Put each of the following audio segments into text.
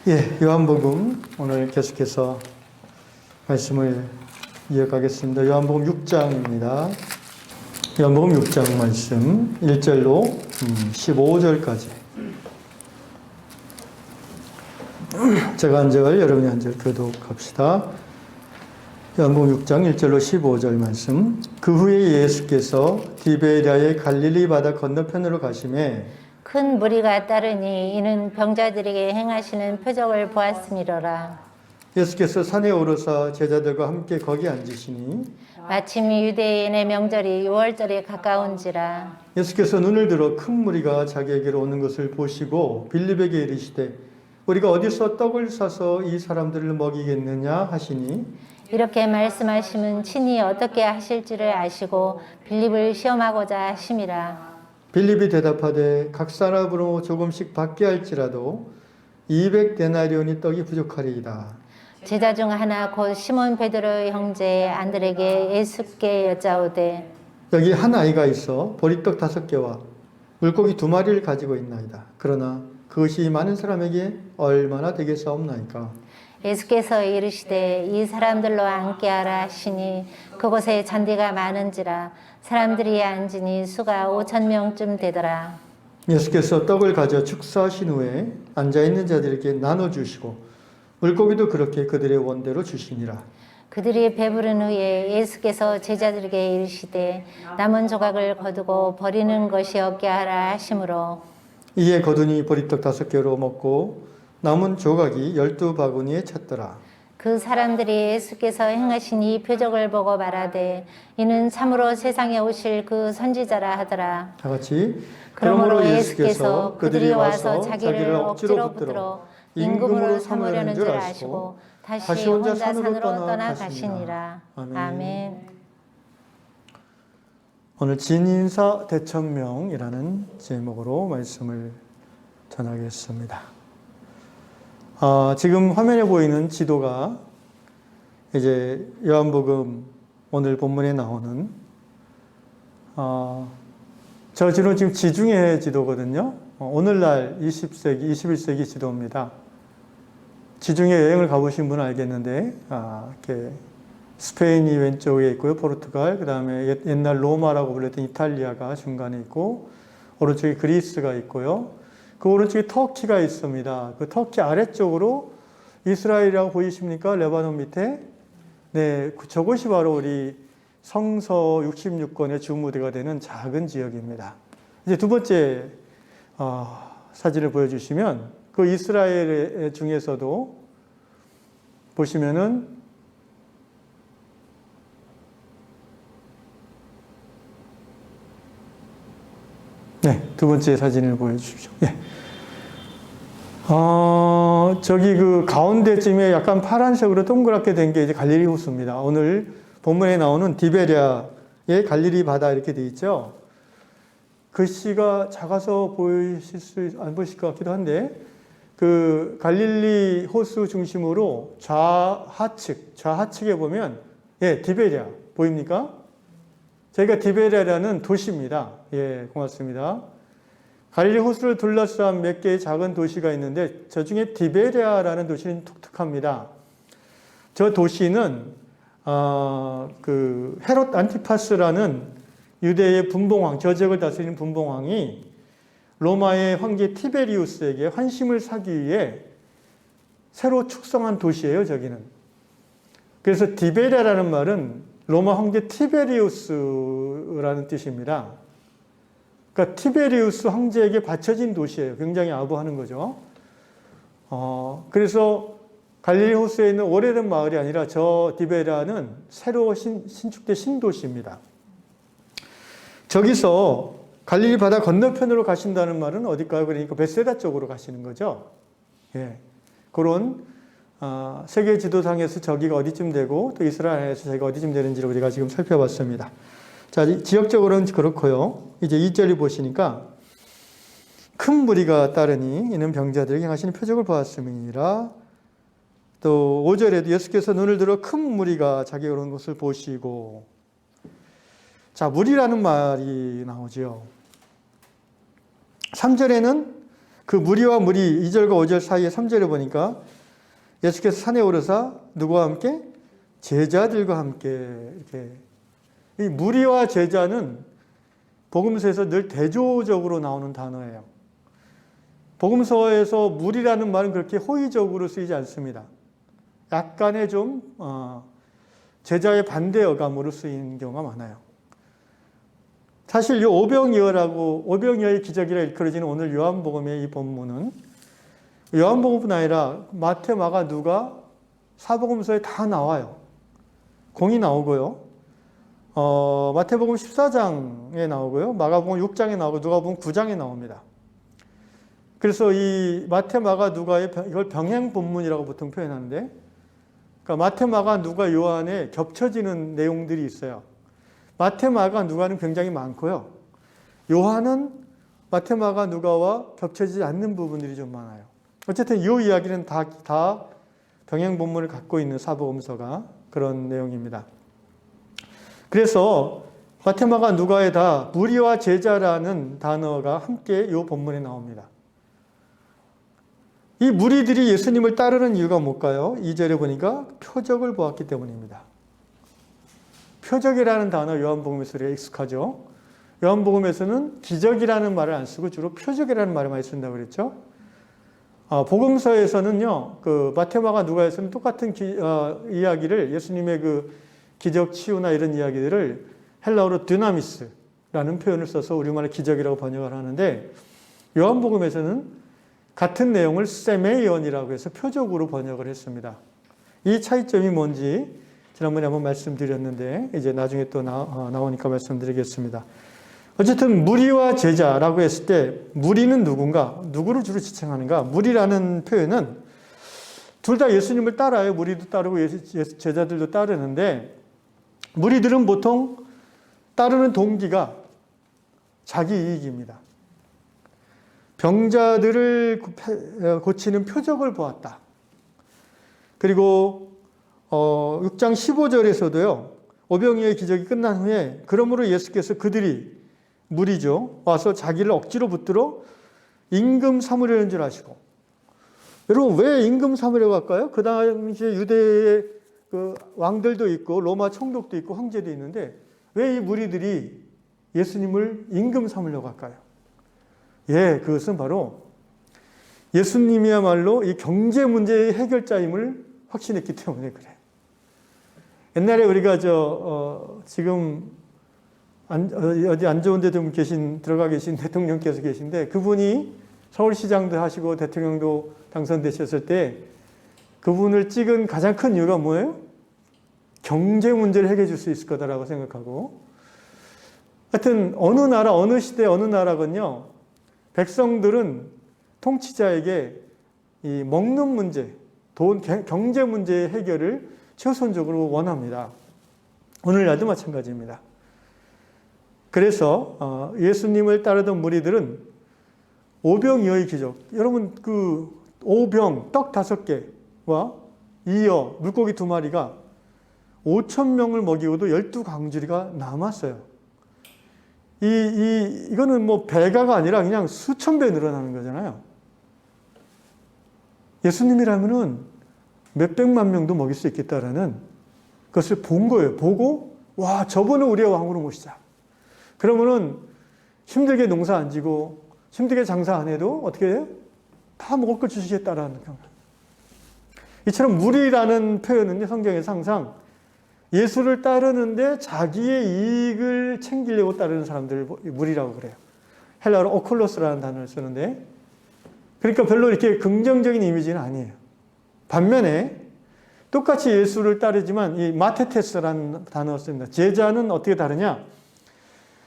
예, 요한복음 오늘 계속해서 말씀을 이어가겠습니다. 요한복음 6장입니다. 요한복음 6장 말씀 1절로 15절까지. 제가 한 절, 여러분이 한 절 교독합시다. 요한복음 6장 1절로 15절 말씀. 그 후에 예수께서 디베랴의 갈릴리 바다 건너편으로 가시매 큰 무리가 따르니 이는 병자들에게 행하시는 표적을 보았음이로라. 예수께서 산에 오르사 제자들과 함께 거기 앉으시니 마침 유대인의 명절이 유월절에 가까운지라. 예수께서 눈을 들어 큰 무리가 자기에게로 오는 것을 보시고 빌립에게 이르시되 우리가 어디서 떡을 사서 이 사람들을 먹이겠느냐 하시니 이렇게 말씀하시면 친히 어떻게 하실지를 아시고 빌립을 시험하고자 하심이라. 빌립이 대답하되 각 사람으로 조금씩 받게 할지라도 200데나리온이 떡이 부족하리이다. 제자 중 하나 곧 시몬 베드로의 형제 안드레에게 예수께 여짜오되 여기 한 아이가 있어 보리떡 5개와 물고기 2마리를 가지고 있나이다. 그러나 그것이 많은 사람에게 얼마나 되겠사옵나이까. 예수께서 이르시되 이 사람들로 앉게 하라 하시니 그곳에 잔디가 많은지라 사람들이 앉으니 수가 5,000명쯤 되더라. 예수께서 떡을 가져 축사하신 후에 앉아있는 자들에게 나눠주시고 물고기도 그렇게 그들의 원대로 주시니라. 그들이 배부른 후에 예수께서 제자들에게 이르시되 남은 조각을 거두고 버리는 것이 없게 하라 하시므로 이에 거두니 보리떡 5개로 먹고 남은 조각이 12바구니에 찼더라. 그 사람들이 예수께서 행하신 이 표적을 보고 말하되 이는 참으로 세상에 오실 그 선지자라 하더라. 다 같이 그러므로 예수께서 그들이 와서 자기를 억지로 붙들어 임금으로 삼으려는 줄 아시고 다시 혼자 산으로 떠나가시니라. 아멘. 오늘 진인사 대천명이라는 제목으로 말씀을 전하겠습니다. 지금 화면에 보이는 지도가 이제 요한복음 오늘 본문에 나오는 저 지도는 지금 지중해 지도거든요. 오늘날 20세기, 21세기 지도입니다. 지중해 여행을 가보신 분은 알겠는데 이렇게 스페인이 왼쪽에 있고요. 포르투갈, 그 다음에 옛날 로마라고 불렸던 이탈리아가 중간에 있고 오른쪽에 그리스가 있고요. 그 오른쪽에 터키가 있습니다. 그 터키 아래쪽으로 이스라엘이라고 보이십니까? 레바논 밑에. 네, 저곳이 바로 우리 성서 66권의 주무대가 되는 작은 지역입니다. 이제 두 번째 사진을 보여주시면 그 이스라엘 중에서도 보시면은 네, 두 번째 사진을 보여주십시오. 예. 저기 그 가운데쯤에 약간 파란색으로 동그랗게 된 게 이제 갈릴리 호수입니다. 오늘 본문에 나오는 디베랴의 갈릴리 바다 이렇게 돼 있죠. 글씨가 작아서 안 보이실 것 같기도 한데, 그 갈릴리 호수 중심으로 좌하측에 보면, 예, 디베랴 보입니까? 저희가 디베랴라는 도시입니다. 예, 고맙습니다. 갈릴리 호수를 둘러싼 몇 개의 작은 도시가 있는데 저 중에 디베랴라는 도시는 독특합니다. 저 도시는 그 헤롯 안티파스라는 유대의 분봉왕, 저 지역을 다스리는 분봉왕이 로마의 황제 티베리우스에게 환심을 사기 위해 새로 축성한 도시예요, 저기는. 그래서 디베랴라는 말은 로마 황제 티베리우스라는 뜻입니다. 그러니까 티베리우스 황제에게 바쳐진 도시예요. 굉장히 아부하는 거죠. 그래서 갈릴리 호수에 있는 오래된 마을이 아니라 저 디베랴는 새로 신축된 신도시입니다. 저기서 갈릴리 바다 건너편으로 가신다는 말은 어딜까요? 그러니까 베세다 쪽으로 가시는 거죠. 예, 그런 세계 지도상에서 저기가 어디쯤 되고 또 이스라엘에서 저기가 어디쯤 되는지를 우리가 지금 살펴봤습니다. 자, 지역적으로는 그렇고요. 이제 2절이 보시니까 큰 무리가 따르니 이는 병자들에게 행하시는 표적을 보았음이니라. 또 5절에도 예수께서 눈을 들어 큰 무리가 자기가 오는 것을 보시고, 자, 무리라는 말이 나오죠. 3절에는 그 무리와 무리 2절과 5절 사이에 3절에 보니까 예수께서 산에 오르사 누구와 함께? 제자들과 함께. 이렇게. 이 무리와 제자는 복음서에서 늘 대조적으로 나오는 단어예요. 복음서에서 무리라는 말은 그렇게 호의적으로 쓰이지 않습니다. 약간의 좀 제자의 반대 어감으로 쓰이는 경우가 많아요. 사실 이 오병이어의 기적이라 일컬어지는 오늘 요한복음의 이 본문은 요한복음뿐 아니라 마태, 마가, 누가 사복음서에 다 나와요. 공이 나오고요. 마태복음 14장에 나오고요. 마가복음 6장에 나오고 누가복음 9장에 나옵니다. 그래서 이 마태, 마가, 누가의 이걸 병행 본문이라고 보통 표현하는데, 그러니까 마태, 마가, 누가, 요한에 겹쳐지는 내용들이 있어요. 마태, 마가, 누가는 굉장히 많고요. 요한은 마태, 마가, 누가와 겹쳐지지 않는 부분들이 좀 많아요. 어쨌든 이 이야기는 다 병행 본문을 갖고 있는 사복음서가 그런 내용입니다. 그래서 마태, 마가, 누가에 다 무리와 제자라는 단어가 함께 이 본문에 나옵니다. 이 무리들이 예수님을 따르는 이유가 뭘까요? 2절에 보니까 표적을 보았기 때문입니다. 표적이라는 단어 요한복음에서 익숙하죠. 요한복음에서는 기적이라는 말을 안 쓰고 주로 표적이라는 말을 많이 쓴다고 그랬죠. 복음서에서는요, 그 마태, 마가, 누가에서는 똑같은 이야기를 예수님의 그 기적 치유나 이런 이야기들을 헬라어로 드나미스라는 표현을 써서 우리말로 기적이라고 번역을 하는데 요한복음에서는 같은 내용을 세메이언이라고 해서 표적으로 번역을 했습니다. 이 차이점이 뭔지 지난번에 한번 말씀드렸는데 이제 나중에 또 나오니까 말씀드리겠습니다. 어쨌든 무리와 제자라고 했을 때 무리는 누군가? 누구를 주로 지칭하는가? 무리라는 표현은 둘 다 예수님을 따라요. 무리도 따르고 제자들도 따르는데 무리들은 보통 따르는 동기가 자기 이익입니다. 병자들을 고치는 표적을 보았다. 그리고 6장 15절에서도요. 오병이어의 기적이 끝난 후에 그러므로 예수께서 그들이 무리죠. 와서 자기를 억지로 붙들어 임금 삼으려는 줄 아시고. 여러분 왜 임금 삼으려고 할까요? 그 당시에 유대의 그 왕들도 있고 로마 총독도 있고 황제도 있는데 왜 이 무리들이 예수님을 임금 삼으려고 할까요? 예, 그것은 바로 예수님이야말로 이 경제 문제의 해결자임을 확신했기 때문에 그래요. 옛날에 우리가 지금 어디 안 좋은 데 좀 들어가 계신 대통령께서 계신데 그분이 서울시장도 하시고 대통령도 당선되셨을 때 그분을 찍은 가장 큰 이유가 뭐예요? 경제 문제를 해결해 줄 수 있을 거다라고 생각하고 하여튼 어느 나라, 어느 시대, 어느 나라건요 백성들은 통치자에게 이 먹는 문제, 경제 문제의 해결을 최우선적으로 원합니다. 오늘날도 마찬가지입니다. 그래서 예수님을 따르던 무리들은 오병이어의 기적, 여러분 그 오병, 떡 5개와 이어, 물고기 2마리가 5,000명을 먹이고도 12광주리가 남았어요. 이거는 뭐 배가가 아니라 그냥 수천 배 늘어나는 거잖아요. 예수님이라면은 몇백만 명도 먹일 수 있겠다라는 것을 본 거예요. 보고, 와, 저분은 우리의 왕으로 모시자. 그러면은 힘들게 농사 안 지고, 힘들게 장사 안 해도 어떻게 해요? 다 먹을 걸 주시겠다라는 거. 이처럼 무리라는 표현은 성경에서 항상 예수를 따르는데 자기의 이익을 챙기려고 따르는 사람들을 무리라고 그래요. 헬라어로 오클로스라는 단어를 쓰는데 그러니까 별로 이렇게 긍정적인 이미지는 아니에요. 반면에 똑같이 예수를 따르지만 이 마테테스라는 단어를 씁니다. 제자는 어떻게 다르냐?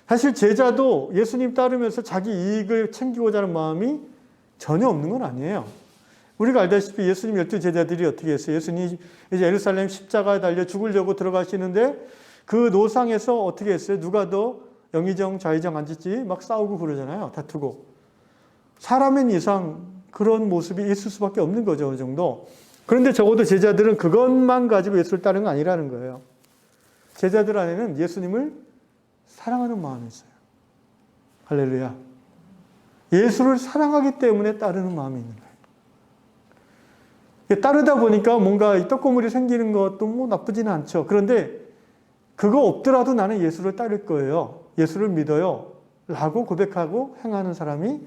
사실 제자도 예수님 따르면서 자기 이익을 챙기고자 하는 마음이 전혀 없는 건 아니에요. 우리가 알다시피 예수님 12제자들이 어떻게 했어요? 예수님이 이제 예루살렘 십자가에 달려 죽으려고 들어가시는데 그 노상에서 어떻게 했어요? 누가 더 영의정 좌의정 앉을지 막 싸우고 그러잖아요. 다투고. 사람인 이상 그런 모습이 있을 수밖에 없는 거죠. 어느 정도. 그런데 적어도 제자들은 그것만 가지고 예수를 따르는 건 아니라는 거예요. 제자들 안에는 예수님을 사랑하는 마음이 있어요. 할렐루야. 예수를 사랑하기 때문에 따르는 마음이 있는 거예요. 따르다 보니까 뭔가 이 떡고물이 생기는 것도 뭐 나쁘지는 않죠. 그런데 그거 없더라도 나는 예수를 따를 거예요. 예수를 믿어요. 라고 고백하고 행하는 사람이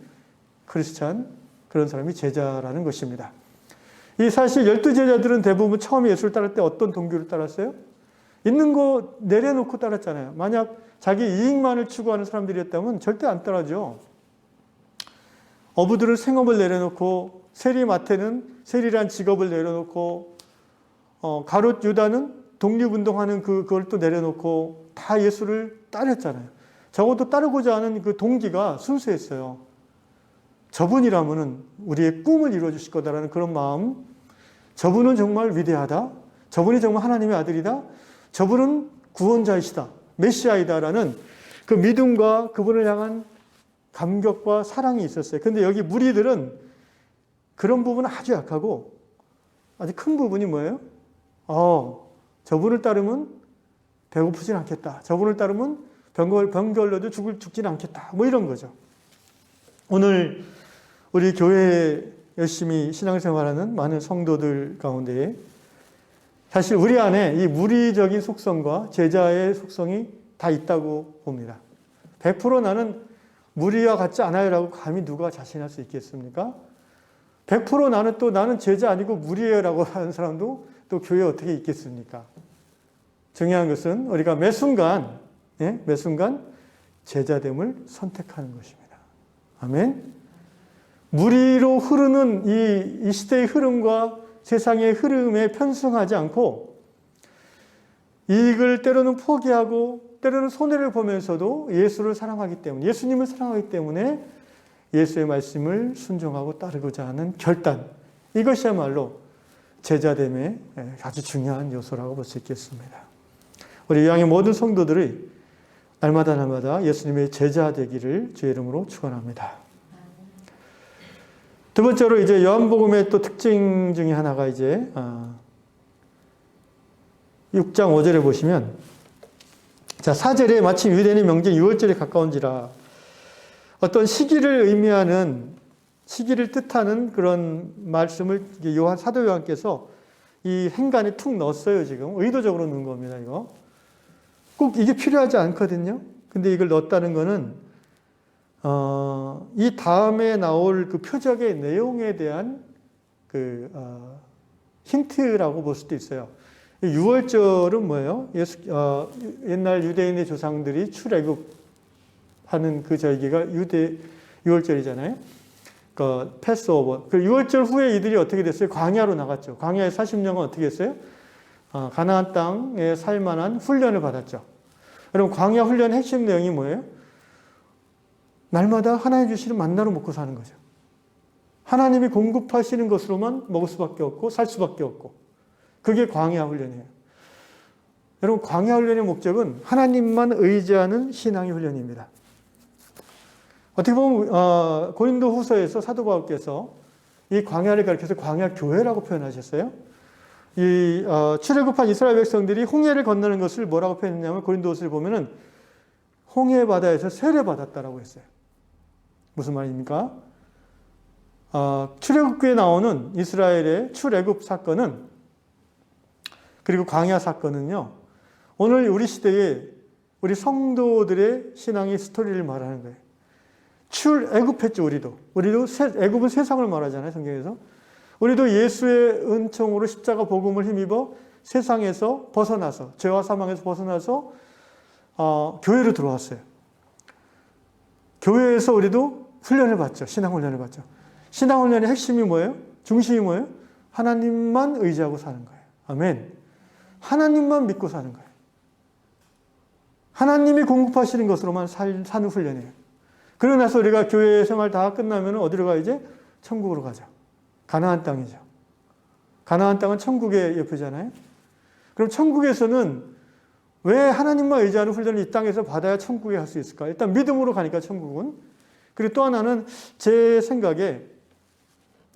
크리스찬, 그런 사람이 제자라는 것입니다. 이 사실 12제자들은 대부분 처음에 예수를 따를 때 어떤 동기를 따랐어요? 있는 거 내려놓고 따랐잖아요. 만약 자기 이익만을 추구하는 사람들이었다면 절대 안 따라죠. 어부들은 생업을 내려놓고, 세리마태는 세리란 직업을 내려놓고, 가롯 유다는 독립운동하는 그걸 또 내려놓고 다 예수를 따랐잖아요. 적어도 따르고자 하는 그 동기가 순수했어요. 저분이라면은 우리의 꿈을 이루어 주실 거다라는 그런 마음, 저분은 정말 위대하다, 저분이 정말 하나님의 아들이다, 저분은 구원자이시다, 메시아이다라는 그 믿음과 그분을 향한 감격과 사랑이 있었어요. 근데 여기 무리들은 그런 부분은 아주 약하고 아주 큰 부분이 뭐예요? 저분을 따르면 배고프진 않겠다. 저분을 따르면 병 걸려도 죽진 않겠다. 뭐 이런 거죠. 오늘 우리 교회에 열심히 신앙생활하는 많은 성도들 가운데 사실 우리 안에 이 무리적인 속성과 제자의 속성이 다 있다고 봅니다. 100% 나는 무리와 같지 않아요라고 감히 누가 자신할 수 있겠습니까? 100% 나는 제자 아니고 무리예요라고 하는 사람도 또 교회에 어떻게 있겠습니까? 중요한 것은 우리가 매 순간 제자됨을 선택하는 것입니다. 아멘. 무리로 흐르는 이 시대의 흐름과 세상의 흐름에 편승하지 않고 이익을 때로는 포기하고 때로는 손해를 보면서도 예수를 사랑하기 때문에, 예수님을 사랑하기 때문에 예수의 말씀을 순종하고 따르고자 하는 결단, 이것이야말로 제자됨의 아주 중요한 요소라고 볼 수 있겠습니다. 우리 이왕의 모든 성도들이 날마다 예수님의 제자 되기를 주의 이름으로 축원합니다. 두 번째로 이제 요한복음의 또 특징 중에 하나가 이제 6장 5절에 보시면, 자, 4절에 마침 유대인의 명절 유월절에 가까운지라, 어떤 시기를 의미하는, 시기를 뜻하는 그런 말씀을 사도 요한께서 이 행간에 툭 넣었어요. 지금 의도적으로 넣은 겁니다. 이거 꼭 이게 필요하지 않거든요. 근데 이걸 넣었다는 거는 이 다음에 나올 그 표적의 내용에 대한 그 힌트라고 볼 수도 있어요. 유월절은 뭐예요? 옛날 유대인의 조상들이 출애굽하는 그 절기가 유월절이잖아요. 그 패스오버. 그 유월절 후에 이들이 어떻게 됐어요? 광야로 나갔죠. 광야에 40년간 어떻게 했어요? 가나안 땅에 살 만한 훈련을 받았죠. 여러분, 광야 훈련의 핵심 내용이 뭐예요? 날마다 하나님 주시는 만나로 먹고 사는 거죠. 하나님이 공급하시는 것으로만 먹을 수밖에 없고 살 수밖에 없고, 그게 광야 훈련이에요. 여러분, 광야 훈련의 목적은 하나님만 의지하는 신앙의 훈련입니다. 어떻게 보면 고린도 후서에서 사도 바울께서 이 광야를 가리켜서 광야 교회라고 표현하셨어요. 이 출애굽한 이스라엘 백성들이 홍해를 건너는 것을 뭐라고 표현했냐면, 고린도후서를 보면은 홍해 바다에서 세례 받았다라고 했어요. 무슨 말입니까? 출애굽기에 나오는 이스라엘의 출애굽 사건은, 그리고 광야 사건은요, 오늘 우리 시대에 우리 성도들의 신앙의 스토리를 말하는 거예요. 출애굽했죠. 우리도 애굽은 세상을 말하잖아요, 성경에서. 우리도 예수의 은총으로 십자가 복음을 힘입어 세상에서 벗어나서, 죄와 사망에서 벗어나서 교회로 들어왔어요. 교회에서 우리도 훈련을 받죠. 신앙 훈련을 받죠. 신앙 훈련의 핵심이 뭐예요? 중심이 뭐예요? 하나님만 의지하고 사는 거예요. 아멘. 하나님만 믿고 사는 거예요. 하나님이 공급하시는 것으로만 사는 훈련이에요. 그러고 나서 우리가 교회 생활 다 끝나면 어디로 가? 이제 천국으로 가죠. 가나안 땅이죠. 가나안 땅은 천국의 옆이잖아요. 그럼 천국에서는 왜 하나님만 의지하는 훈련을 이 땅에서 받아야 천국에 갈 수 있을까? 일단 믿음으로 가니까 천국은. 그리고 또 하나는 제 생각에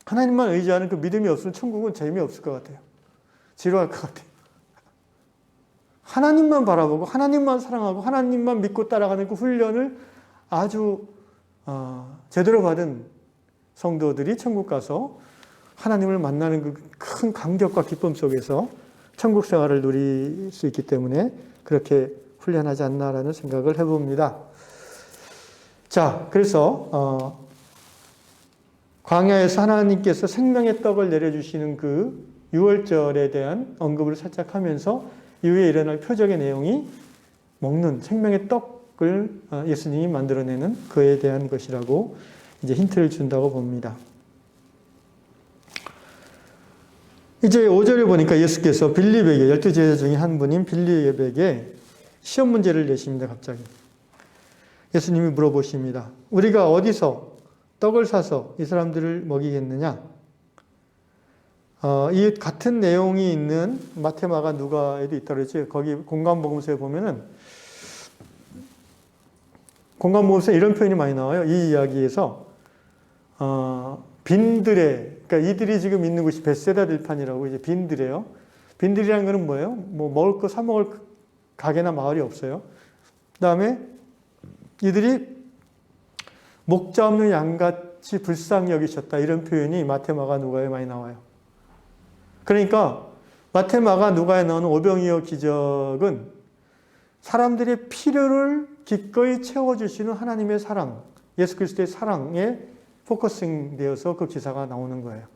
하나님만 의지하는 그 믿음이 없으면 천국은 재미없을 것 같아요. 지루할 것 같아요. 하나님만 바라보고 하나님만 사랑하고 하나님만 믿고 따라가는 그 훈련을 아주 제대로 받은 성도들이 천국 가서 하나님을 만나는 그 큰 감격과 기쁨 속에서 천국 생활을 누릴 수 있기 때문에 그렇게 훈련하지 않나라는 생각을 해봅니다. 자, 그래서 광야에서 하나님께서 생명의 떡을 내려주시는 그 유월절에 대한 언급을 살짝 하면서 이후에 일어날 표적의 내용이 먹는 생명의 떡을 예수님이 만들어내는 그에 대한 것이라고 이제 힌트를 준다고 봅니다. 이제 5절에 보니까 예수께서 빌립에게 12제자 중에 한 분인 빌립에게 시험 문제를 내십니다. 갑자기. 예수님이 물어보십니다. 우리가 어디서 떡을 사서 이 사람들을 먹이겠느냐? 이 같은 내용이 있는 마태, 마가, 누가에도 있다고 그랬죠. 거기 공관복음서에 보면은 공관복음서에 이런 표현이 많이 나와요. 이 이야기에서 빈들에, 그러니까 이들이 지금 있는 곳이 벳세다 들판이라고 이제 빈들이에요. 빈들이라는 거는 뭐예요? 뭐 먹을 거 사 먹을 가게나 마을이 없어요. 그다음에 이들이 목자 없는 양같이 불쌍히 여기셨다. 이런 표현이 마태, 마가, 누가에 많이 나와요. 그러니까 마태, 마가, 누가에 나오는 오병이어 기적은 사람들의 필요를 기꺼이 채워주시는 하나님의 사랑, 예수 그리스도의 사랑에 포커싱 되어서 그 기사가 나오는 거예요.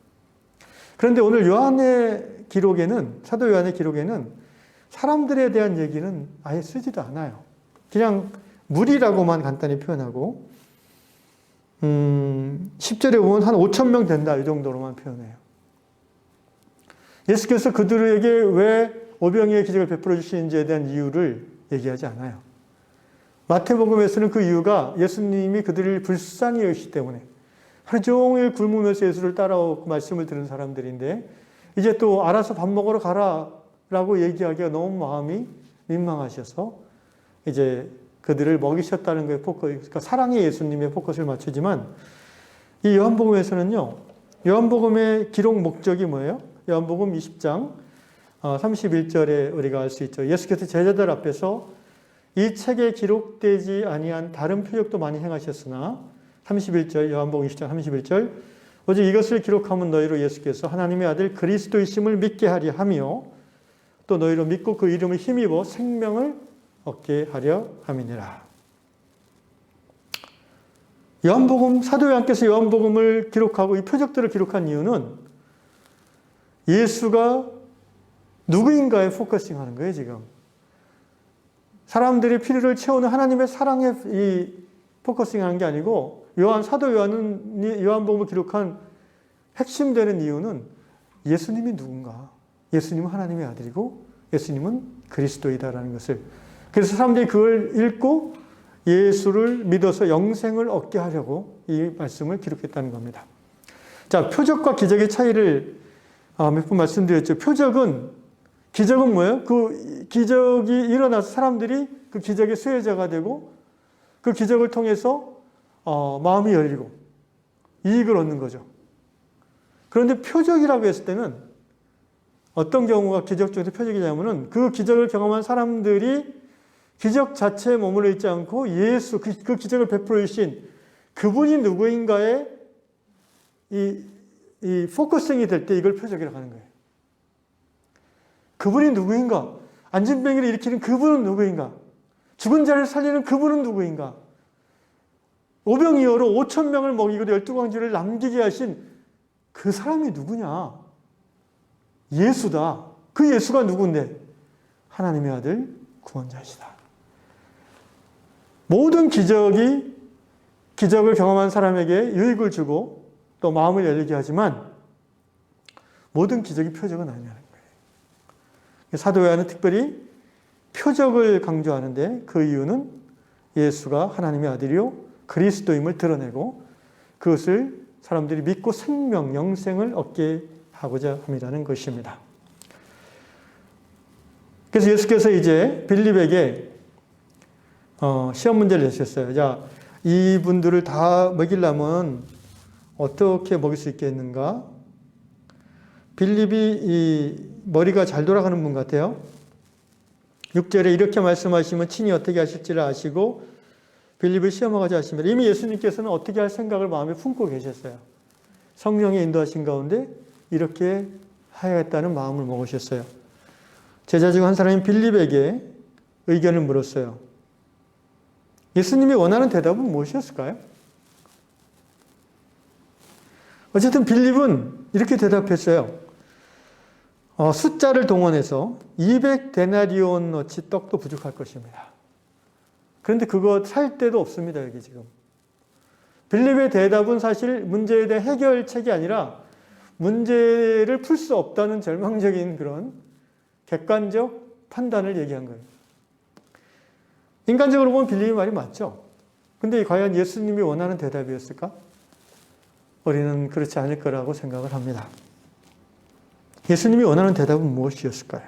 그런데 오늘 요한의 기록에는, 사도 요한의 기록에는 사람들에 대한 얘기는 아예 쓰지도 않아요. 그냥 무리라고만 간단히 표현하고 10절에 보면 한 5,000명 된다 이 정도로만 표현해요. 예수께서 그들에게 왜 오병이어의 기적을 베풀어 주시는지에 대한 이유를 얘기하지 않아요. 마태복음에서는 그 이유가 예수님이 그들을 불쌍히 여기시기 때문에 하루 종일 굶으면서 예수를 따라오고 말씀을 들은 사람들인데 이제 또 알아서 밥 먹으러 가라라고 얘기하기가 너무 마음이 민망하셔서 이제 그들을 먹이셨다는 거에 그러니까 사랑의 예수님의 포커스를 맞추지만 이 요한복음에서는요. 요한복음의 기록 목적이 뭐예요? 요한복음 20장 31절에 우리가 알 수 있죠. 예수께서 제자들 앞에서 이 책에 기록되지 아니한 다른 표적도 많이 행하셨으나 31절 요한복음 20장 31절 오직 이것을 기록하면 너희로 예수께서 하나님의 아들 그리스도이심을 믿게 하려 하며 또 너희로 믿고 그 이름을 힘입어 생명을 얻게 하려 함이니라. 요한복음 사도 요한께서 요한복음을 기록하고 이 표적들을 기록한 이유는 예수가 누구인가에 포커싱하는 거예요. 지금 사람들의 필요를 채우는 하나님의 사랑에 이 포커싱하는 게 아니고 사도 요한은 요한복음을 기록한 핵심되는 이유는 예수님이 누군가, 예수님은 하나님의 아들이고 예수님은 그리스도이다라는 것을, 그래서 사람들이 그걸 읽고 예수를 믿어서 영생을 얻게 하려고 이 말씀을 기록했다는 겁니다. 자, 표적과 기적의 차이를 몇 번 말씀드렸죠. 기적은 뭐예요? 그 기적이 일어나서 사람들이 그 기적의 수혜자가 되고 그 기적을 통해서 마음이 열리고 이익을 얻는 거죠. 그런데 표적이라고 했을 때는 어떤 경우가 기적 중에서 표적이냐면은 그 기적을 경험한 사람들이 기적 자체에 머물러 있지 않고 예수, 그 기적을 베풀어 주신 그분이 누구인가에 이 포커싱이 될 때 이걸 표적이라고 하는 거예요. 그분이 누구인가? 안진병이를 일으키는 그분은 누구인가? 죽은 자를 살리는 그분은 누구인가? 오병이어로 5,000명을 먹이고 12광지를 남기게 하신 그 사람이 누구냐? 예수다. 그 예수가 누군데? 하나님의 아들 구원자이시다. 모든 기적을 경험한 사람에게 유익을 주고 또 마음을 열리게 하지만 모든 기적이 표적은 아니라는 거예요. 사도 요한은 특별히 표적을 강조하는데 그 이유는 예수가 하나님의 아들이요 그리스도임을 드러내고 그것을 사람들이 믿고 생명, 영생을 얻게 하고자 함이라는 것입니다. 그래서 예수께서 이제 빌립에게 시험 문제를 내셨어요. 자, 이분들을 다 먹이려면 어떻게 먹일 수 있겠는가? 빌립이 이 머리가 잘 돌아가는 분 같아요. 6절에 이렇게 말씀하시면 친히 어떻게 하실지를 아시고 빌립을 시험하고자 하십니다. 이미 예수님께서는 어떻게 할 생각을 마음에 품고 계셨어요. 성령의 인도하신 가운데 이렇게 하야겠다는 마음을 먹으셨어요. 제자 중 한 사람인 빌립에게 의견을 물었어요. 예수님이 원하는 대답은 무엇이었을까요? 어쨌든 빌립은 이렇게 대답했어요. 숫자를 동원해서 200데나리온어치 떡도 부족할 것입니다. 그런데 그거 살 데도 없습니다. 여기 지금. 빌립의 대답은 사실 문제에 대한 해결책이 아니라 문제를 풀 수 없다는 절망적인 그런 객관적 판단을 얘기한 거예요. 인간적으로 보면 빌립의 말이 맞죠. 근데 과연 예수님이 원하는 대답이었을까? 우리는 그렇지 않을 거라고 생각을 합니다. 예수님이 원하는 대답은 무엇이었을까요?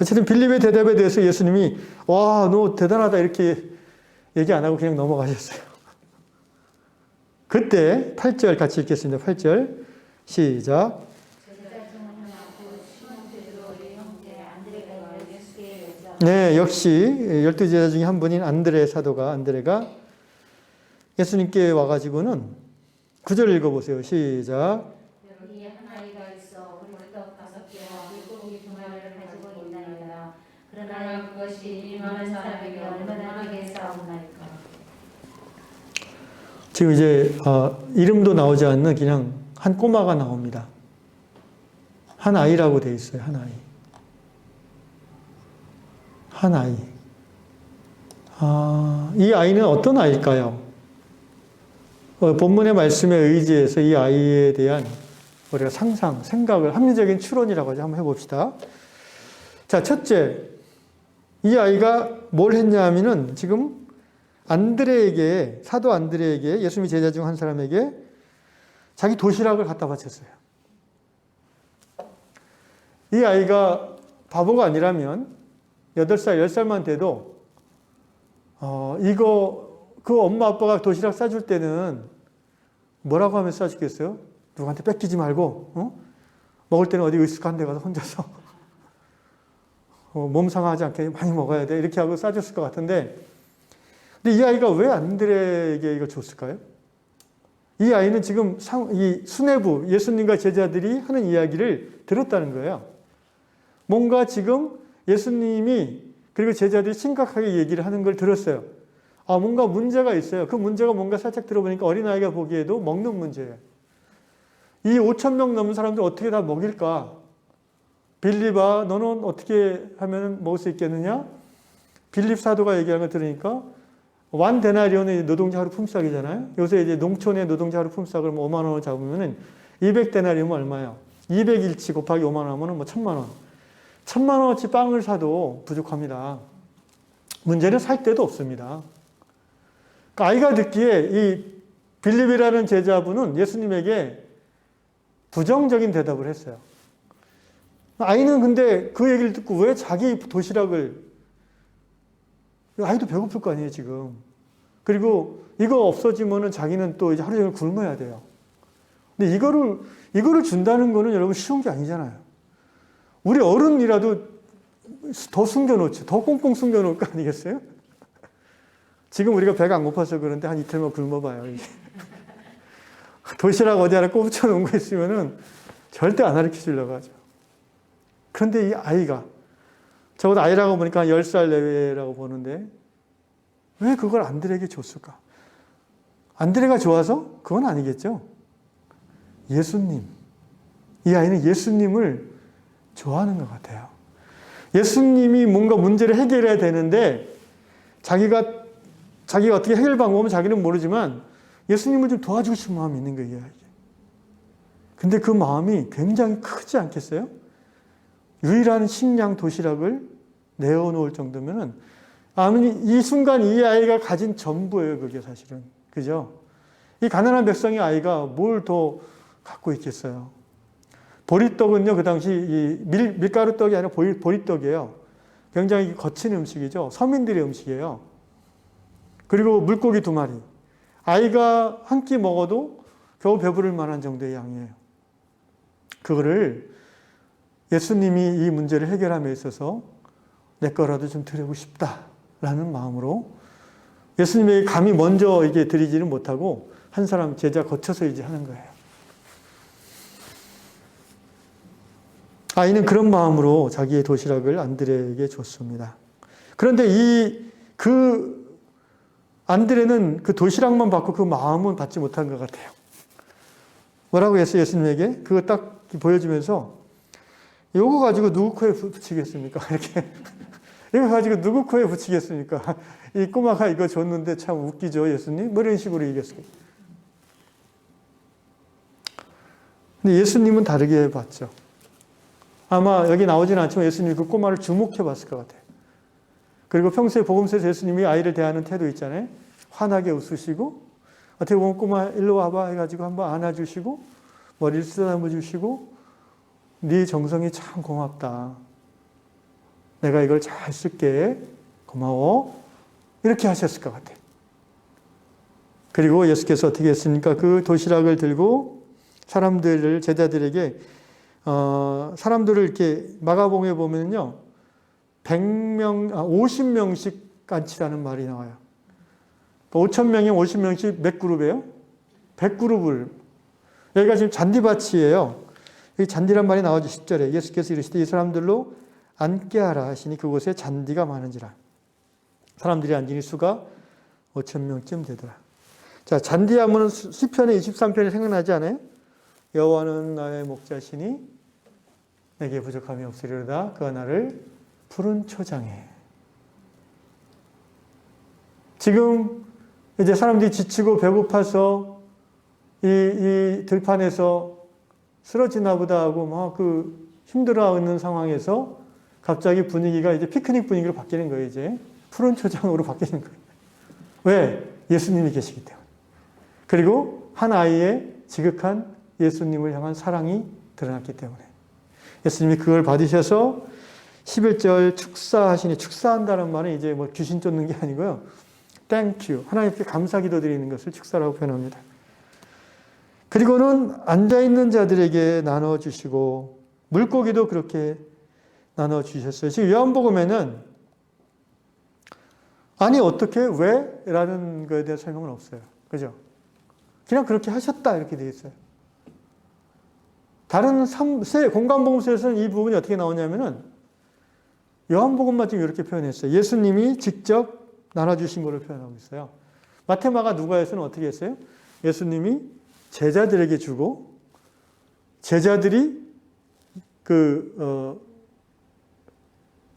어쨌든 빌립의 대답에 대해서 예수님이 와, 너 대단하다 이렇게 얘기 안 하고 그냥 넘어가셨어요. 그때 8절 같이 읽겠습니다. 8절 시작. 네, 역시 12제자 중에 한 분인 안드레 사도가 안드레가 예수님께 와가지고는 9절 읽어보세요. 시작. 여기 한 아이가 있어 보리떡 5개와 물고기 2마리를 가지고 있나이다. 그러나 그것이 많은 사람에게 얼마나 되겠사옵나이까. 지금 이제 이름도 나오지 않는 그냥 한 꼬마가 나옵니다. 한 아이라고 돼 있어요. 한 아이. 한 아이. 이 아이는 어떤 아이일까요? 본문의 말씀에 의지해서 이 아이에 대한 우리가 상상, 생각을 합리적인 추론이라고 한번 해봅시다. 자, 첫째, 이 아이가 뭘 했냐 하면은 지금 안드레에게, 사도 안드레에게, 예수님의 제자 중 한 사람에게 자기 도시락을 갖다 바쳤어요. 이 아이가 바보가 아니라면 8살, 10살만 돼도 그 엄마 아빠가 도시락 싸줄 때는 뭐라고 하면 싸주겠어요? 누구한테 뺏기지 말고 먹을 때는 어디 으슥한 데 가서 혼자서 몸 상하지 않게 많이 먹어야 돼 이렇게 하고 싸줬을 것 같은데 근데 이 아이가 왜 안드레에게 이걸 줬을까요? 이 아이는 지금 이 수뇌부 예수님과 제자들이 하는 이야기를 들었다는 거예요. 뭔가 지금 예수님이 그리고 제자들이 심각하게 얘기를 하는 걸 들었어요. 뭔가 문제가 있어요. 그 문제가 뭔가 살짝 들어보니까 어린아이가 보기에도 먹는 문제예요. 이 5,000명 넘는 사람들 어떻게 다 먹일까? 빌립아, 너는 어떻게 하면 먹을 수 있겠느냐? 빌립 사도가 얘기하는 걸 들으니까 완 데나리온은 노동자 하루 품삯이잖아요. 요새 이제 농촌의 노동자 하루 품삯을 5만 원을 잡으면은 200데나리온은 얼마예요? 200일치 곱하기 5만 원 하면은 1,000만 원. 1,000만 원어치 빵을 사도 부족합니다. 문제는 살 데도 없습니다. 그러니까 아이가 듣기에 이 빌립이라는 제자분은 예수님에게 부정적인 대답을 했어요. 아이는 근데 그 얘기를 듣고 왜 자기 도시락을 아이도 배고플 거 아니에요 지금. 그리고 이거 없어지면은 자기는 또 이제 하루 종일 굶어야 돼요. 근데 이거를 준다는 거는 여러분 쉬운 게 아니잖아요. 우리 어른이라도 더 숨겨놓지, 더 꽁꽁 숨겨놓을 거 아니겠어요? 지금 우리가 배가 안 고파서 그런데 한 이틀만 굶어봐요. 도시락 어디 하나 꼽쳐 놓은 거 있으면은 절대 안 가르쳐 주려고 하죠. 그런데 이 아이가, 적어도 아이라고 보니까 한 10살 내외라고 보는데 왜 그걸 안드레에게 줬을까? 안드레가 좋아서? 그건 아니겠죠. 예수님. 이 아이는 예수님을 좋아하는 것 같아요. 예수님이 뭔가 문제를 해결해야 되는데 자기가 어떻게 해결 방법은 자기는 모르지만 예수님을 좀 도와주고 싶은 마음이 있는 거예요. 이게. 근데 그 마음이 굉장히 크지 않겠어요? 유일한 식량 도시락을 내어놓을 정도면은 이 순간 이 아이가 가진 전부예요. 그게 사실은. 그죠? 이 가난한 백성의 아이가 뭘 더 갖고 있겠어요? 보리떡은요, 그 당시 이 밀가루 떡이 아니라 보리떡이에요. 굉장히 거친 음식이죠. 서민들의 음식이에요. 그리고 물고기 2마리. 아이가 한 끼 먹어도 겨우 배부를 만한 정도의 양이에요. 그거를 예수님이 이 문제를 해결함에 있어서 내 거라도 좀 드리고 싶다라는 마음으로 예수님에게 감히 먼저 이게 드리지는 못하고 한 사람 제자 거쳐서 이제 하는 거예요. 아이는 그런 마음으로 자기의 도시락을 안드레에게 줬습니다. 그런데 안드레는 그 도시락만 받고 그 마음은 받지 못한 것 같아요. 뭐라고 했어요, 예수님에게? 그거 딱 보여주면서, 이거 가지고 누구 코에 붙이겠습니까? 이렇게. 이거 가지고 누구 코에 붙이겠습니까? 이 꼬마가 이거 줬는데 참 웃기죠, 예수님? 뭐 이런 식으로 얘기했어요. 근데 예수님은 다르게 봤죠. 아마 여기 나오지는 않지만 예수님이 그 꼬마를 주목해 봤을 것 같아요. 그리고 평소에 복음서에서 예수님이 아이를 대하는 태도 있잖아요. 환하게 웃으시고, 어떻게 보면 꼬마 일로 와봐 해가지고 한번 안아주시고, 머리를 쓰다듬어 주시고, 네 정성이 참 고맙다. 내가 이걸 잘 쓸게. 고마워. 이렇게 하셨을 것 같아요. 그리고 예수께서 어떻게 했습니까? 그 도시락을 들고 제자들에게, 사람들을 이렇게 마가복음에 보면요. 50명씩 간치라는 말이 나와요. 5,000명이면 50명씩 몇 그룹이에요? 100그룹을. 여기가 지금 잔디밭이에요. 이 잔디란 말이 나오죠. 10절에. 예수께서 이르시되 이 사람들로 앉게 하라 하시니 그곳에 잔디가 많은지라. 사람들이 앉으니 수가 5,000명쯤 되더라. 자, 잔디하면 시편의 23편이 생각나지 않아요? 여호와는 나의 목자시니 내게 부족함이 없으리로다. 그가 나를 푸른 초장에. 지금 이제 사람들이 지치고 배고파서 이 들판에서 쓰러지나 보다 하고 막 힘들어하는 상황에서 갑자기 분위기가 이제 피크닉 분위기로 바뀌는 거예요, 이제. 푸른 초장으로 바뀌는 거예요. 왜? 예수님이 계시기 때문에. 그리고 한 아이의 지극한 예수님을 향한 사랑이 드러났기 때문에. 예수님이 그걸 받으셔서 11절 축사하시니, 축사한다는 말은 이제 뭐 귀신 쫓는 게 아니고요. Thank you. 하나님께 감사 기도 드리는 것을 축사라고 표현합니다. 그리고는 앉아있는 자들에게 나눠주시고, 물고기도 그렇게 나눠주셨어요. 지금 요한복음에는, 아니, 어떻게, 왜? 라는 거에 대한 설명은 없어요. 그죠? 그냥 그렇게 하셨다. 이렇게 되어 있어요. 다른 공간복음서에서는 이 부분이 어떻게 나오냐면은, 요한복음만 지금 이렇게 표현했어요. 예수님이 직접 나눠주신 것을 표현하고 있어요. 마테마가 누가에서는 어떻게 했어요? 예수님이 제자들에게 주고, 제자들이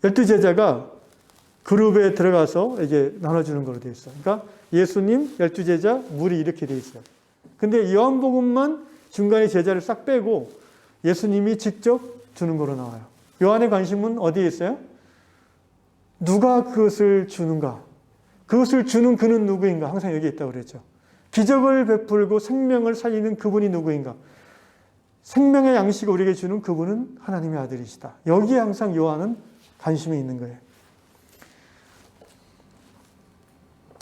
12제자가 그룹에 들어가서 이게 나눠주는 걸로 되어 있어요. 그러니까 예수님, 12제자, 무리 이렇게 되어 있어요. 근데 요한복음만 중간에 제자를 싹 빼고 예수님이 직접 주는 거로 나와요. 요한의 관심은 어디에 있어요? 누가 그것을 주는가? 그것을 주는 그는 누구인가? 항상 여기 있다고 그랬죠. 기적을 베풀고 생명을 살리는 그분이 누구인가? 생명의 양식을 우리에게 주는 그분은 하나님의 아들이시다. 여기에 항상 요한은 관심이 있는 거예요.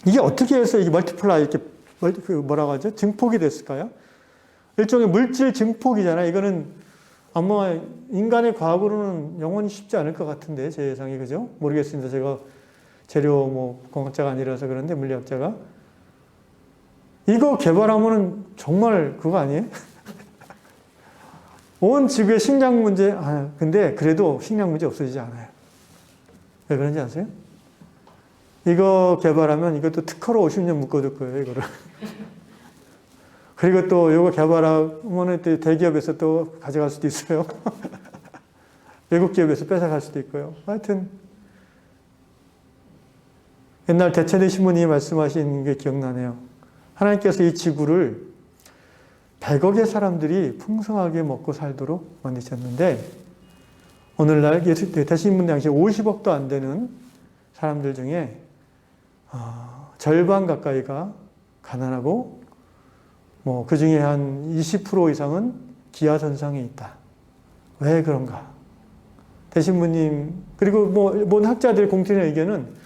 이게 어떻게 해서 이게 멀티플라이, 이렇게, 뭐라고 하죠? 증폭이 됐을까요? 일종의 물질 증폭이잖아요. 이거는 아마 인간의 과학으로는 영원히 쉽지 않을 것 같은데, 제 예상이, 그죠? 모르겠습니다. 제가 재료 공학자가 아니라서 그런데, 물리학자가. 이거 개발하면은 정말 그거 아니에요? 온 지구의 식량 문제, 근데 그래도 식량 문제 없어지지 않아요. 왜 그런지 아세요? 이거 개발하면 이것도 특허로 50년 묶어둘 거예요, 이거를. 그리고 또 이거 개발하면 대기업에서 또 가져갈 수도 있어요. 외국 기업에서 뺏어갈 수도 있고요. 하여튼 옛날 대천의 신부님이 말씀하신 게 기억나네요. 하나님께서 이 지구를 100억의 사람들이 풍성하게 먹고 살도록 만드셨는데, 오늘날 대신문 당시 50억도 안 되는 사람들 중에 절반 가까이가 가난하고, 그 중에 한 20% 이상은 기아선상에 있다. 왜 그런가? 대신부님, 그리고 모든 학자들의 공통의 의견은,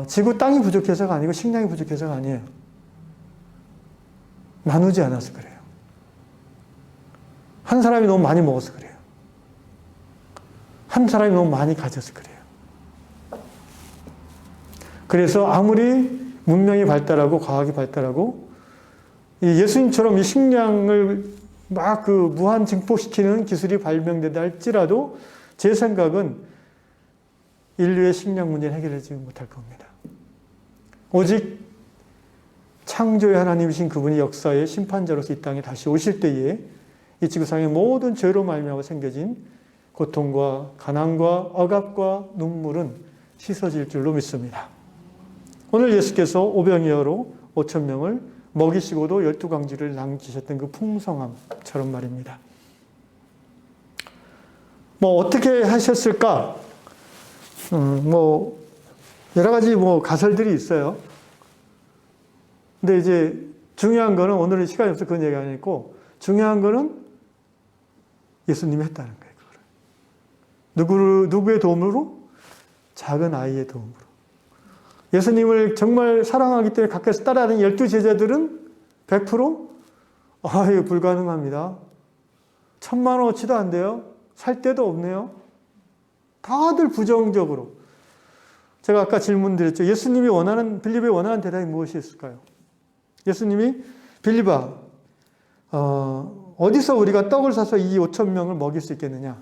지구 땅이 부족해서가 아니고 식량이 부족해서가 아니에요. 나누지 않아서 그래요. 한 사람이 너무 많이 먹어서 그래요. 한 사람이 너무 많이 가져서 그래요. 그래서 아무리 문명이 발달하고 과학이 발달하고 이 예수님처럼 이 식량을 막 그 무한 증폭시키는 기술이 발명된다 할지라도 제 생각은 인류의 식량 문제는 해결하지 못할 겁니다. 오직 창조의 하나님이신 그분이 역사의 심판자로서 이 땅에 다시 오실 때에 이 지구상의 모든 죄로 말미암아 생겨진 고통과 가난과 억압과 눈물은 씻어질 줄로 믿습니다. 오늘 예수께서 오병이어로 5,000명을 먹이시고도 12광지를 남기셨던 그 풍성함처럼 말입니다. 뭐 어떻게 하셨을까? 뭐 여러 가지 뭐 가설들이 있어요. 근데 이제 중요한 거는 오늘은 시간이 없어서 그런 얘기 안 했고 중요한 거는 예수님이 했다는 거예요. 누구의 도움으로? 작은 아이의 도움으로. 예수님을 정말 사랑하기 때문에 가까이서 따라하는 12제자들은 100% 이거 불가능합니다. 1,000,000원어치도 안 돼요. 살 데도 없네요. 다들 부정적으로. 제가 아까 질문 드렸죠. 예수님이 빌립이 원하는 대답이 무엇이었을까요? 예수님이 빌립아, 어디서 우리가 떡을 사서 이 5,000명을 먹일 수 있겠느냐?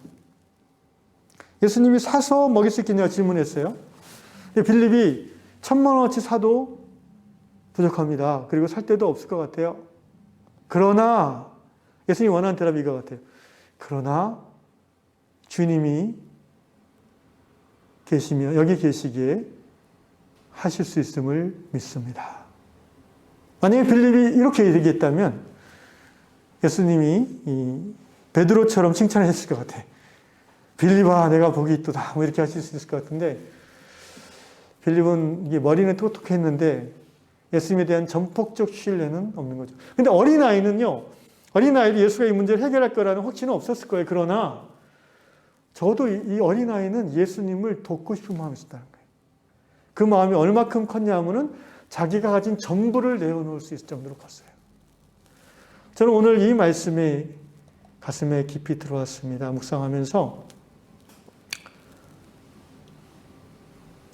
예수님이 사서 먹일 수 있겠냐고 질문했어요. 빌립이 1,000,000원어치 사도 부족합니다. 그리고 살 데도 없을 것 같아요. 그러나 예수님이 원하는 대답이 이거 같아요. 그러나 주님이 계시며 여기 계시기에 하실 수 있음을 믿습니다. 만약에 빌립이 이렇게 얘기했다면 예수님이 베드로처럼 칭찬했을 것 같아. 빌립아, 내가 복이 있도다. 뭐 이렇게 하실 수 있을 것 같은데 빌립은 이게 머리는 똑똑했는데 예수님에 대한 전폭적 신뢰는 없는 거죠. 근데 어린아이도 예수가 이 문제를 해결할 거라는 확신은 없었을 거예요. 그러나 저도 이 어린아이는 예수님을 돕고 싶은 마음이 있었다는 거예요. 그 마음이 얼마큼 컸냐 하면은 자기가 가진 전부를 내어놓을 수 있을 정도로 컸어요. 저는 오늘 이 말씀이 가슴에 깊이 들어왔습니다. 묵상하면서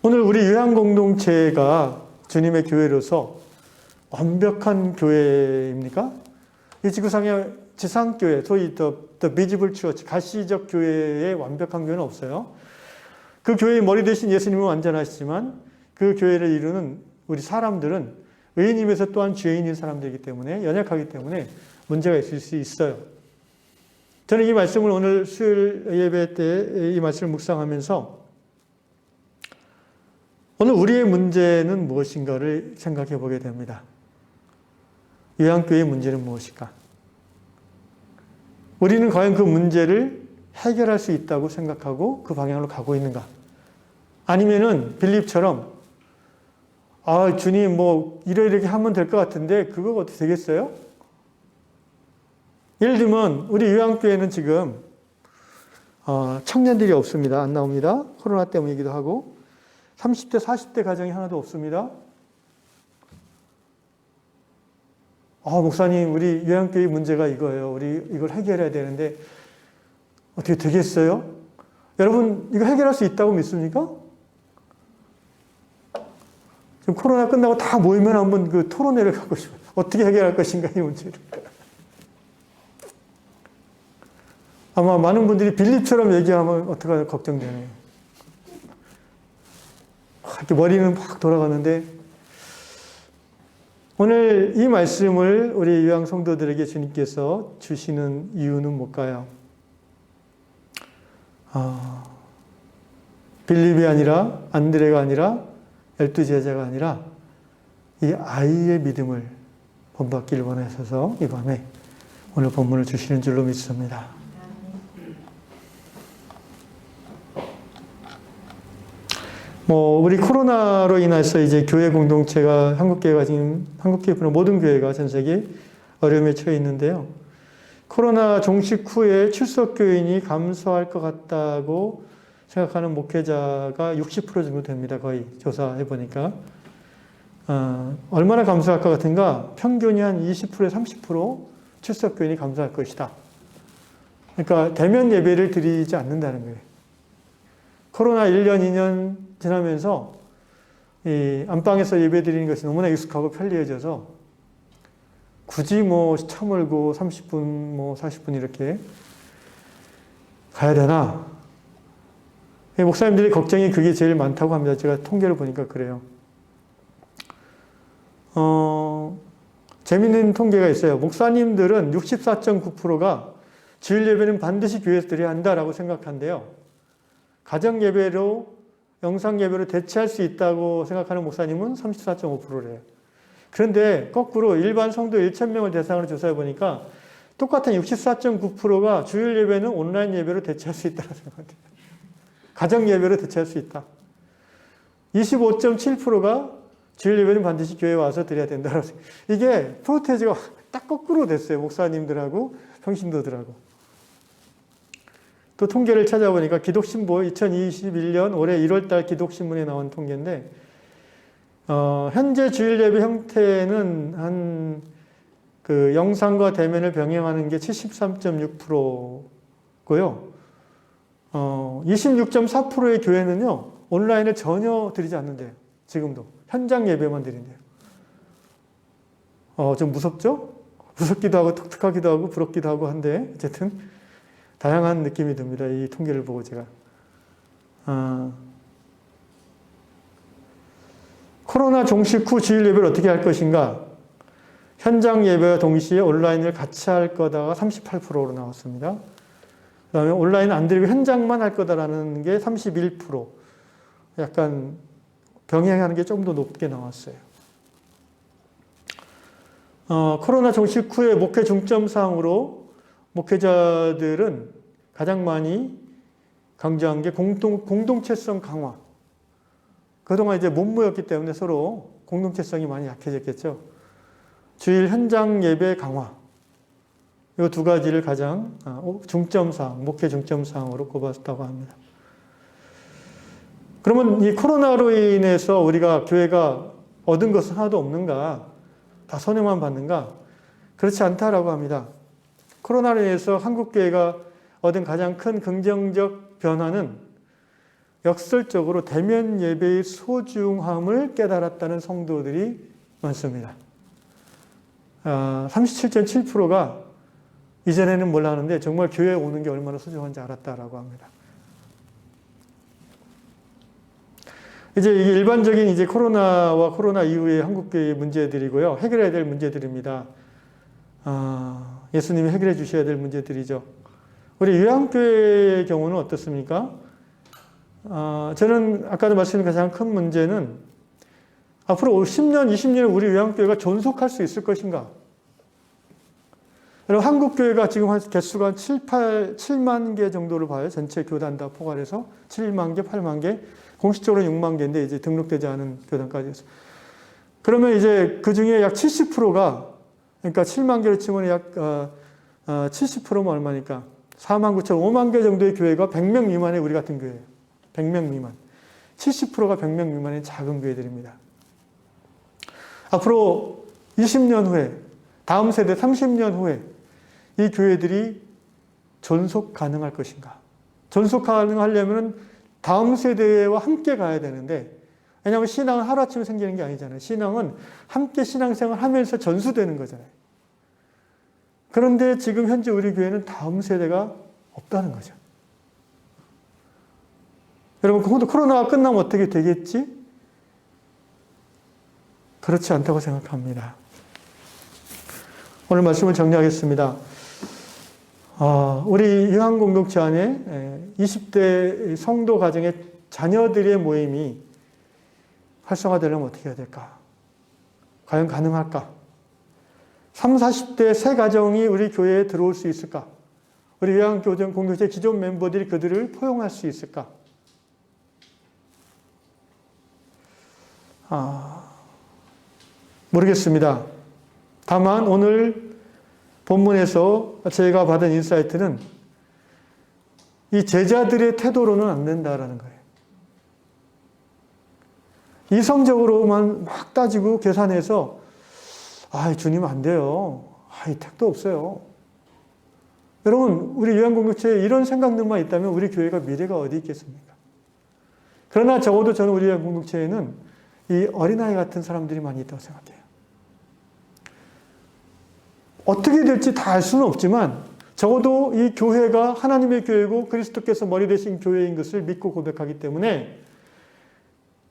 오늘 우리 요양공동체가 주님의 교회로서 완벽한 교회입니까? 이 지구상의 지상교회, 소위 The Visible Church, 가시적 교회의 완벽한 교회는 없어요. 그 교회의 머리 대신 예수님은 완전하시지만 그 교회를 이루는 우리 사람들은 의인이면서 또한 죄인인 사람들이기 때문에 연약하기 때문에 문제가 있을 수 있어요. 저는 이 말씀을 오늘 수요일 예배 때 이 말씀을 묵상하면서 오늘 우리의 문제는 무엇인가를 생각해 보게 됩니다. 요양교회의 문제는 무엇일까? 우리는 과연 그 문제를 해결할 수 있다고 생각하고 그 방향으로 가고 있는가? 아니면은 빌립처럼 주님 뭐 이렇게 하면 될 것 같은데 그거 어떻게 되겠어요? 예를 들면 우리 요양교회는 지금 청년들이 없습니다. 안 나옵니다. 코로나 때문이기도 하고 30대, 40대 가정이 하나도 없습니다. 목사님, 우리 요양교회 문제가 이거예요. 우리 이걸 해결해야 되는데 어떻게 되겠어요? 여러분, 이거 해결할 수 있다고 믿습니까? 지금 코로나 끝나고 다 모이면 한번 그 토론회를 갖고 싶어요. 어떻게 해결할 것인가, 이 문제를. 아마 많은 분들이 빌립처럼 얘기하면 어떡하나 걱정되네요. 이렇게 머리는 막 돌아가는데 오늘 이 말씀을 우리 요양 성도들에게 주님께서 주시는 이유는 뭘까요? 빌립이 아니라 안드레가 아니라 12제자가 아니라 이 아이의 믿음을 본받기를 원하셔서 이 밤에 오늘 본문을 주시는 줄로 믿습니다. 우리 코로나로 인해서 이제 교회 공동체가 한국교회뿐만 모든 교회가 전 세계 어려움에 처해 있는데요. 코로나 종식 후에 출석 교인이 감소할 것 같다고 생각하는 목회자가 60% 정도 됩니다. 거의 조사해 보니까. 얼마나 감소할 것 같은가? 평균이 한 20%에서 30% 출석 교인이 감소할 것이다. 그러니까 대면 예배를 드리지 않는다는 거예요. 코로나 1년, 2년 지나면서 이 안방에서 예배 드리는 것이 너무나 익숙하고 편리해져서 굳이 뭐 차 몰고 30분, 뭐 40분 이렇게 가야 되나? 목사님들이 걱정이 그게 제일 많다고 합니다. 제가 통계를 보니까 그래요. 재밌는 통계가 있어요. 목사님들은 64.9%가 주일 예배는 반드시 교회에서 드려야 한다라고 생각한대요. 가정 예배로, 영상 예배로 대체할 수 있다고 생각하는 목사님은 34.5%래요. 그런데 거꾸로 일반 성도 1,000명을 대상으로 조사해 보니까 똑같은 64.9%가 주일 예배는 온라인 예배로 대체할 수 있다고 생각해요. 가정 예배로 대체할 수 있다. 25.7%가 주일 예배는 반드시 교회에 와서 드려야 된다고 생각해요. 이게 프로테이지가 딱 거꾸로 됐어요. 목사님들하고 평신도들하고. 또 통계를 찾아보니까 기독신보 2021년 올해 1월달 기독신문에 나온 통계인데 현재 주일 예배 형태는 한 그 영상과 대면을 병행하는 게 73.6%고요. 26.4%의 교회는요, 온라인을 전혀 드리지 않는데요. 지금도. 현장 예배만 드린대요. 좀 무섭죠? 무섭기도 하고, 독특하기도 하고, 부럽기도 하고 한데, 어쨌든, 다양한 느낌이 듭니다. 이 통계를 보고 제가. 코로나 종식 후 주일 예배를 어떻게 할 것인가? 현장 예배와 동시에 온라인을 같이 할 거다가 38%로 나왔습니다. 그 다음에 온라인 안 드리고 현장만 할 거다라는 게 31%. 약간 병행하는 게 좀 더 높게 나왔어요. 코로나 종식 후에 목회 중점사항으로 목회자들은 가장 많이 강조한 게 공동체성 강화. 그동안 이제 못 모였기 때문에 서로 공동체성이 많이 약해졌겠죠. 주일 현장 예배 강화. 이 두 가지를 가장 중점사항, 목회 중점사항으로 꼽았다고 합니다. 그러면 이 코로나로 인해서 우리가 교회가 얻은 것은 하나도 없는가? 다 손해만 받는가? 그렇지 않다라고 합니다. 코로나로 인해서 한국교회가 얻은 가장 큰 긍정적 변화는 역설적으로 대면 예배의 소중함을 깨달았다는 성도들이 많습니다. 37.7%가 이전에는 몰랐는데 정말 교회에 오는 게 얼마나 소중한지 알았다라고 합니다. 이제 이게 일반적인 이제 코로나와 코로나 이후의 한국교회의 문제들이고요. 해결해야 될 문제들입니다. 예수님이 해결해 주셔야 될 문제들이죠. 우리 요한교회의 경우는 어떻습니까? 저는 아까도 말씀드린 가장 큰 문제는 앞으로 10년, 20년에 우리 요한교회가 존속할 수 있을 것인가? 여러분, 한국교회가 지금 한 개수가 한 7만 개 정도를 봐요. 전체 교단 다 포괄해서 7만 개, 8만 개, 공식적으로 6만 개인데 이제 등록되지 않은 교단까지 해서. 그러면 이제 그 중에 약 70%가, 그러니까 7만 개로 치면 약 70%면 얼마니까? 4만 9천, 5만 개 정도의 교회가 100명 미만의 우리 같은 교회예요. 100명 미만. 70%가 100명 미만의 작은 교회들입니다. 앞으로 20년 후에, 다음 세대 30년 후에 이 교회들이 존속 가능할 것인가? 존속 가능하려면 다음 세대와 함께 가야 되는데, 왜냐하면 신앙은 하루아침에 생기는 게 아니잖아요. 신앙은 함께 신앙생활 하면서 전수되는 거잖아요. 그런데 지금 현재 우리 교회는 다음 세대가 없다는 거죠. 여러분, 코로나가 끝나면 어떻게 되겠지? 그렇지 않다고 생각합니다. 오늘 말씀을 정리하겠습니다. 우리 요한공동체 안에 20대 성도 가정의 자녀들의 모임이 활성화되려면 어떻게 해야 될까? 과연 가능할까? 30, 40대 새 가정이 우리 교회에 들어올 수 있을까? 우리 요한공동체 기존 멤버들이 그들을 포용할 수 있을까? 모르겠습니다. 다만 오늘 본문에서 제가 받은 인사이트는 이 제자들의 태도로는 안 된다라는 거예요. 이성적으로만 막 따지고 계산해서 주님 안 돼요. 이 택도 없어요. 여러분, 우리 요한공동체에 이런 생각들만 있다면 우리 교회가 미래가 어디 있겠습니까? 그러나 적어도 저는 우리 요한공동체에는 이 어린아이 같은 사람들이 많이 있다고 생각해요. 어떻게 될지 다 알 수는 없지만 적어도 이 교회가 하나님의 교회고 그리스도께서 머리 되신 교회인 것을 믿고 고백하기 때문에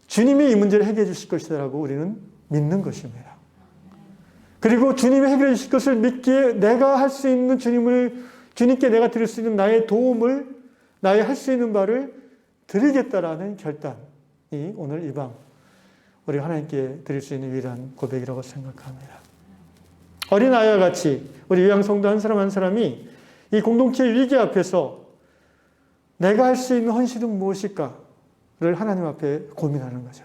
주님이 이 문제를 해결해 주실 것이라고 우리는 믿는 것입니다. 그리고 주님이 해결해 주실 것을 믿기에 내가 할 수 있는 주님께 내가 드릴 수 있는 나의 도움을, 나의 할 수 있는 바를 드리겠다라는 결단이 오늘 이 밤 우리 하나님께 드릴 수 있는 유일한 고백이라고 생각합니다. 어린아이와 같이 우리 요양 성도 한 사람 한 사람이 이 공동체의 위기 앞에서 내가 할 수 있는 헌신은 무엇일까를 하나님 앞에 고민하는 거죠.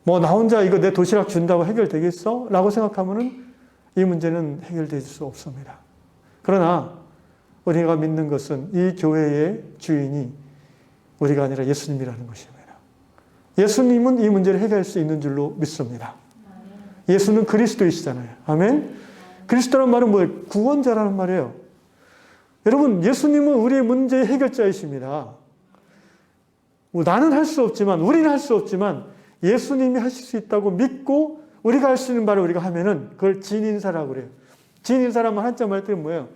뭐 나 혼자 이거 내 도시락 준다고 해결되겠어? 라고 생각하면은 이 문제는 해결될 수 없습니다. 그러나 우리가 믿는 것은 이 교회의 주인이 우리가 아니라 예수님이라는 것입니다. 예수님은 이 문제를 해결할 수 있는 줄로 믿습니다. 예수는 그리스도이시잖아요. 아멘? 그리스도란 말은 뭐예요? 구원자라는 말이에요. 여러분, 예수님은 우리의 문제의 해결자이십니다. 나는 할 수 없지만, 우리는 할 수 없지만 예수님이 하실 수 있다고 믿고 우리가 할 수 있는 바를 우리가 하면은 그걸 진인사라고 그래요. 진인사라면 한자 말 때는 뭐예요?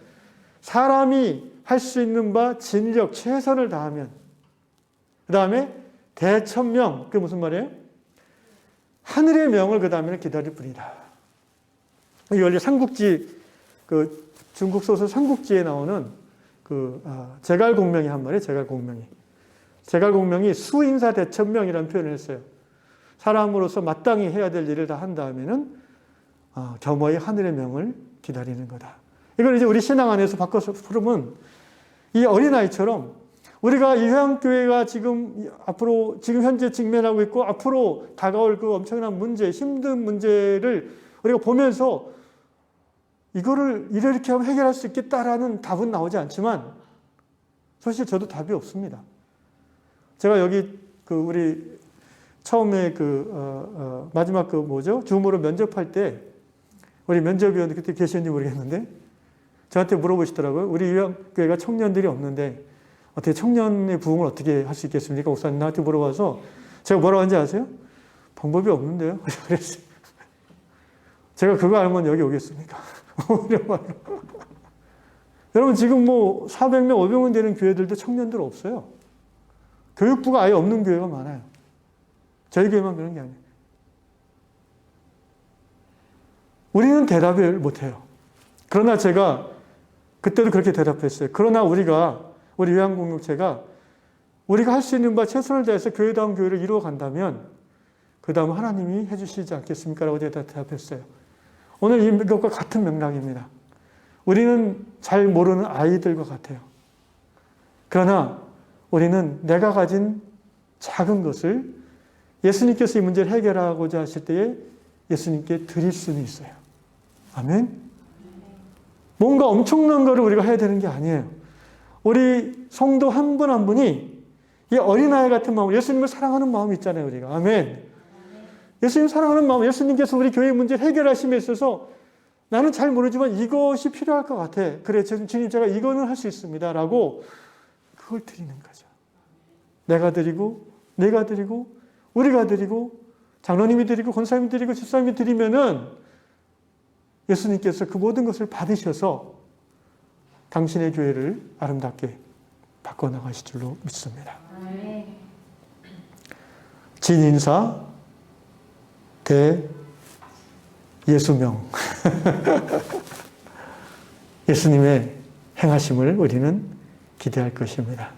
사람이 할 수 있는 바 진력, 최선을 다하면 그 다음에 대천명, 그게 무슨 말이에요? 하늘의 명을 그 다음에는 기다릴 뿐이다. 이게 원래 삼국지, 그 중국 소설 삼국지에 나오는 제갈공명이 한 말이에요. 제갈공명이 수인사 대천명이라는 표현을 했어요. 사람으로서 마땅히 해야 될 일을 다 한 다음에는 겸허히 하늘의 명을 기다리는 거다. 이걸 이제 우리 신앙 안에서 바꿔서 풀으면 이 어린아이처럼 우리가 이 회양교회가 지금 현재 직면하고 있고 앞으로 다가올 그 엄청난 문제, 힘든 문제를 우리가 보면서 이거를 이렇게 하면 해결할 수 있겠다라는 답은 나오지 않지만 사실 저도 답이 없습니다. 제가 여기 우리 처음에 마지막 줌으로 면접할 때 우리 면접위원이 그때 계셨는지 모르겠는데 저한테 물어보시더라고요. 우리 회양교회가 청년들이 없는데 어떻게 청년의 부흥을 어떻게 할 수 있겠습니까? 목사님 나한테 물어봐서 제가 뭐라고 하는지 아세요? 방법이 없는데요. 그랬어요. 제가 그거 알면 여기 오겠습니까? 여러분 지금 400명, 500명 되는 교회들도 청년들 없어요. 교육부가 아예 없는 교회가 많아요. 저희 교회만 그런 게 아니에요. 우리는 대답을 못해요. 그러나 제가 그때도 그렇게 대답했어요. 그러나 우리 요양공동체가 우리가 할 수 있는 바 최선을 다해서 교회다운 교회를 이루어 간다면 그 다음 하나님이 해주시지 않겠습니까? 라고 제가 대답했어요. 오늘 이것과 같은 맥락입니다. 우리는 잘 모르는 아이들과 같아요. 그러나 우리는 내가 가진 작은 것을 예수님께서 이 문제를 해결하고자 하실 때에 예수님께 드릴 수는 있어요. 아멘? 뭔가 엄청난 거를 우리가 해야 되는 게 아니에요. 우리 성도 한 분 한 분이 이 어린아이 같은 마음, 예수님을 사랑하는 마음이 있잖아요, 우리가. 아멘. 예수님 사랑하는 마음, 예수님께서 우리 교회 문제를 해결하심에 있어서 나는 잘 모르지만 이것이 필요할 것 같아. 그래, 주님 제가 이거는 할 수 있습니다. 라고 그걸 드리는 거죠. 내가 드리고, 내가 드리고, 우리가 드리고, 장로님이 드리고, 권사님이 드리고, 집사님이 드리면은 예수님께서 그 모든 것을 받으셔서 당신의 교회를 아름답게 바꿔나가실 줄로 믿습니다. 진인사 대 예수명. 예수님의 행하심을 우리는 기대할 것입니다.